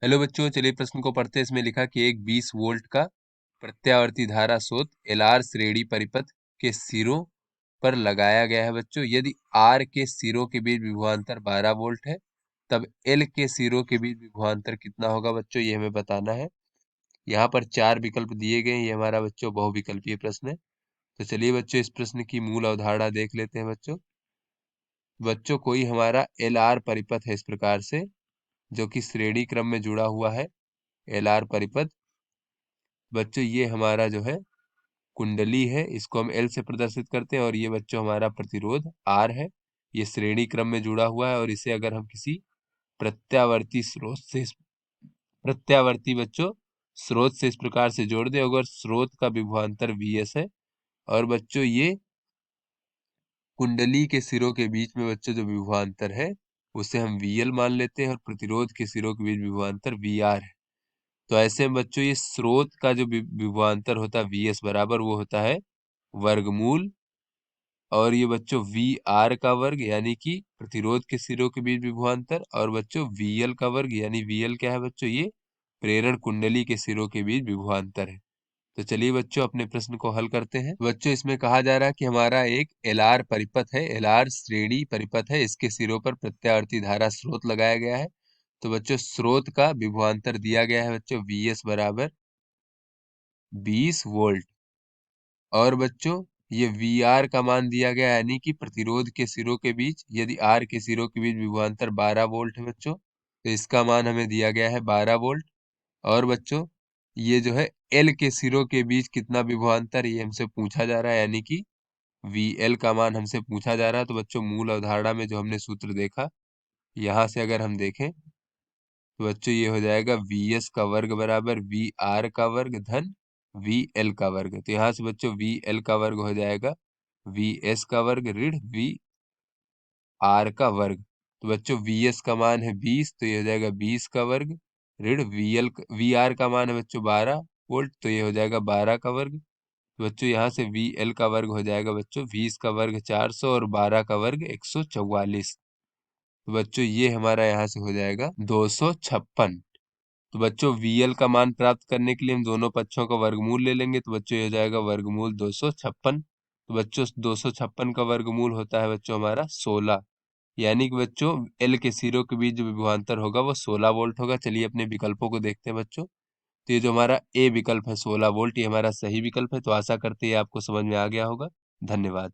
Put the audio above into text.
Hello बच्चों, चलिए प्रश्न को पढ़ते हैं। इसमें लिखा कि एक 20 वोल्ट का प्रत्यावर्ती धारा स्रोत एलआर श्रेणी परिपथ के सिरों पर लगाया गया है। बच्चों, यदि आर के सिरों के बीच विभवांतर 12 वोल्ट है, तब एल के सिरों के बीच विभवांतर कितना होगा। बच्चों, ये हमें बताना है। यहाँ पर 4 विकल्प दिए गए हैं। ये हमारा बच्चों बहुविकल्पीय प्रश्न है। तो चलिए बच्चों, इस प्रश्न की मूल अवधारणा देख लेते हैं। बच्चों कोई हमारा एल आर परिपथ है इस प्रकार से, जो कि श्रेणी क्रम में जुड़ा हुआ है। एल आर परिपथ बच्चों, ये हमारा जो है कुंडली है, इसको हम एल से प्रदर्शित करते हैं। और ये बच्चों हमारा प्रतिरोध आर है। ये श्रेणी क्रम में जुड़ा हुआ है। और इसे अगर हम किसी प्रत्यावर्ती स्रोत से प्रत्यावर्ती बच्चों स्रोत से इस प्रकार से जोड़ दें, अगर स्रोत का विभवांतर वीएस है और बच्चों ये कुंडली के सिरों के बीच में बच्चों जो विभवांतर है उसे हम वीएल मान लेते हैं, और प्रतिरोध के सिरों के बीच विभवांतर वीआर है। तो ऐसे में बच्चों ये स्रोत का जो विभवांतर होता है वीएस बराबर, वो होता है वर्गमूल, और ये बच्चों वी आर का वर्ग यानी कि प्रतिरोध के सिरों के बीच विभवांतर, और बच्चों वीएल का वर्ग यानी वीएल क्या है बच्चों, ये प्रेरण कुंडली के सिरों के बीच विभवांतर है। तो चलिए बच्चों अपने प्रश्न को हल करते हैं। बच्चों इसमें कहा जा रहा है कि हमारा एक एलआर परिपथ है, एलआर श्रेणी परिपथ है। इसके सिरों पर प्रत्यावर्ती धारा स्रोत लगाया गया है। तो बच्चों स्रोत का विभवांतर दिया गया है बच्चों वीएस बराबर 20 वोल्ट, और बच्चों ये वी आर का मान दिया गया है, यानी कि प्रतिरोध के सिरों के बीच, यदि आर के सिरों के बीच विभवांतर 12 वोल्ट है बच्चों, तो इसका मान हमें दिया गया है 12 वोल्ट। और बच्चों ये जो है एल के सिरों के बीच कितना विभवांतर, ये हमसे पूछा जा रहा है, यानी कि वी एल का मान हमसे पूछा जा रहा है। तो बच्चों मूल अवधारणा में जो हमने सूत्र देखा, यहाँ से अगर हम देखें तो बच्चों ये हो जाएगा वी एस का वर्ग बराबर वी आर का वर्ग धन वी एल का वर्ग। तो यहाँ से बच्चों वी एल का वर्ग हो जाएगा वी एस का वर्ग ऋण वी आर का वर्ग। तो बच्चों वी एस का मान है 20, तो ये हो जाएगा 20 का वर्ग ऋण वी आर का मान है बच्चों 12 वोल्ट, तो ये हो जाएगा 12 का वर्ग। तो बच्चों यहाँ से वी एल का वर्ग हो जाएगा बच्चों 20 का वर्ग 400 और 12 का वर्ग 144। तो बच्चों ये हमारा यहाँ से हो जाएगा 256। तो बच्चों VL का मान प्राप्त करने के लिए हम दोनों पक्षों का वर्गमूल ले लेंगे। तो बच्चों ये हो जाएगा वर्गमूल 256। तो बच्चों 256 का वर्गमूल होता है बच्चों हमारा 16, यानी कि बच्चों एल के सिरों के बीच जो विभवांतर होगा वो 16 वोल्ट होगा। चलिए अपने विकल्पों को देखते हैं बच्चों। तो ये जो हमारा ए विकल्प है 16 वोल्ट, ये हमारा सही विकल्प है। तो आशा करते हैं आपको समझ में आ गया होगा। धन्यवाद।